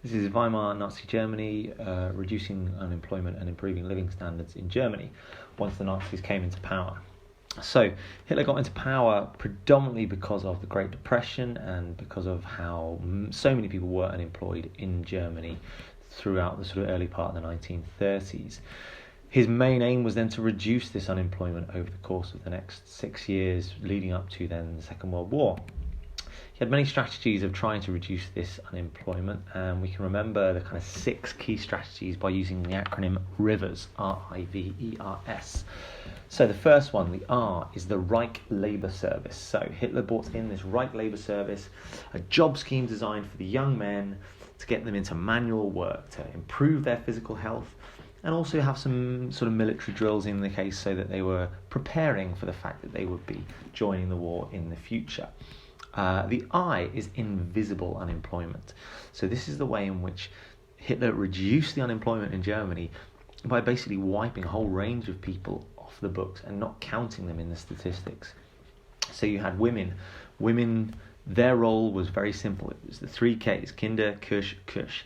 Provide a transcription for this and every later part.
This is Weimar Nazi Germany, reducing unemployment and improving living standards in Germany once the Nazis came into power. So Hitler got into power predominantly because of the Great Depression and because of how so many people were unemployed in Germany throughout the sort of early part of the 1930s. His main aim was then to reduce this unemployment over the course of the next 6 years leading up to then the Second World War. He had many strategies of trying to reduce this unemployment, and we can remember the kind of 6 key strategies by using the acronym RIVERS, R-I-V-E-R-S. So the first one, the R, is the Reich Labour Service. So Hitler brought in this Reich Labour Service, a job scheme designed for the young men to get them into manual work, to improve their physical health, and also have some sort of military drills in the case so that they were preparing for the fact that they would be joining the war in the future. The I is invisible unemployment. So this is the way in which Hitler reduced the unemployment in Germany by basically wiping a whole range of people off the books and not counting them in the statistics. So you had women. Women, their role was very simple. It was the 3 Ks, Kinder, Kirsch, Kirsch.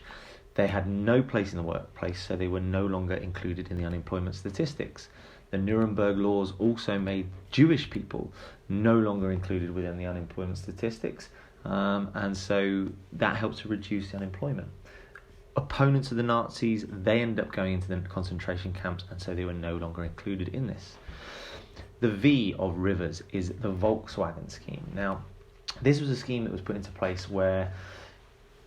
They had no place in the workplace, so they were no longer included in the unemployment statistics. The Nuremberg laws also made Jewish people no longer included within the unemployment statistics, and so that helped to reduce the unemployment. Opponents of the Nazis, they ended up going into the concentration camps, and so they were no longer included in this. The V of Rivers is the Volkswagen scheme. Now, this was a scheme that was put into place where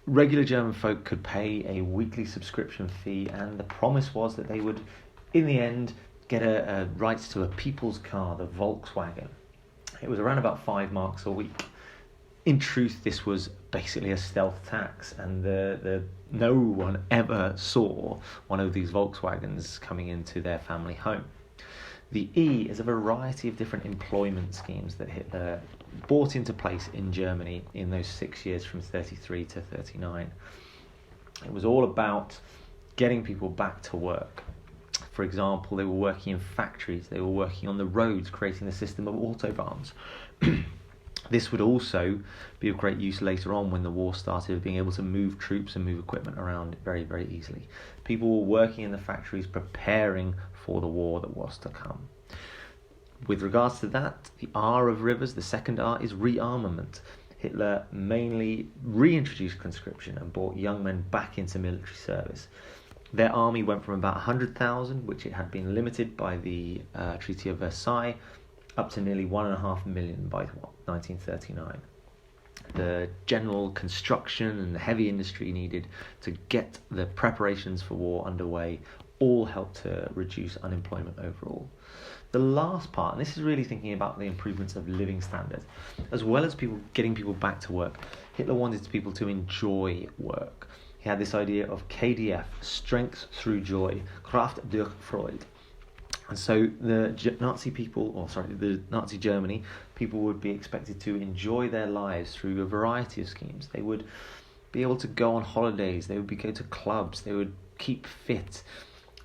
regular German folk could pay a weekly subscription fee, and the promise was that they would, in the end, get a rights to a people's car, the Volkswagen. It was around about 5 marks a week. In truth, this was basically a stealth tax, and no one ever saw one of these Volkswagens coming into their family home. The E is a variety of different employment schemes that Hitler brought into place in Germany in those 6 years from 33 to 39. It was all about getting people back to work. For example, they were working in factories, they were working on the roads, creating the system of autobahns. This would also be of great use later on when the war started, of being able to move troops and move equipment around very, very easily. People were working in the factories preparing for the war that was to come. With regards to that, the R of Rivers, the second R, is rearmament. Hitler mainly reintroduced conscription and brought young men back into military service. Their army went from about 100,000, which it had been limited by the Treaty of Versailles, up to nearly 1.5 million by 1939. The general construction and the heavy industry needed to get the preparations for war underway all helped to reduce unemployment overall. The last part, and this is really thinking about the improvements of living standards, as well as getting people back to work, Hitler wanted people to enjoy work. He had this idea of KDF, strength through joy, Kraft durch Freude. And so the Nazi Germany, people would be expected to enjoy their lives through a variety of schemes. They would be able to go on holidays, they would go to clubs, they would keep fit.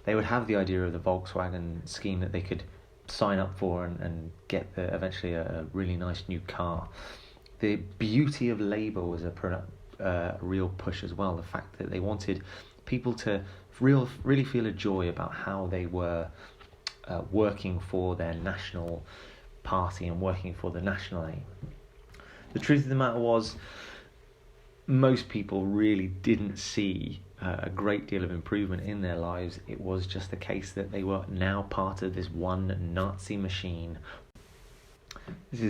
They would have the idea of the Volkswagen scheme that they could sign up for and get eventually a really nice new car. The beauty of labour was a real push as well. The fact that they wanted people to really feel a joy about how they were working for their national party and working for the national aim. The truth of the matter was, most people really didn't see a great deal of improvement in their lives. It was just the case that they were now part of this one Nazi machine. This is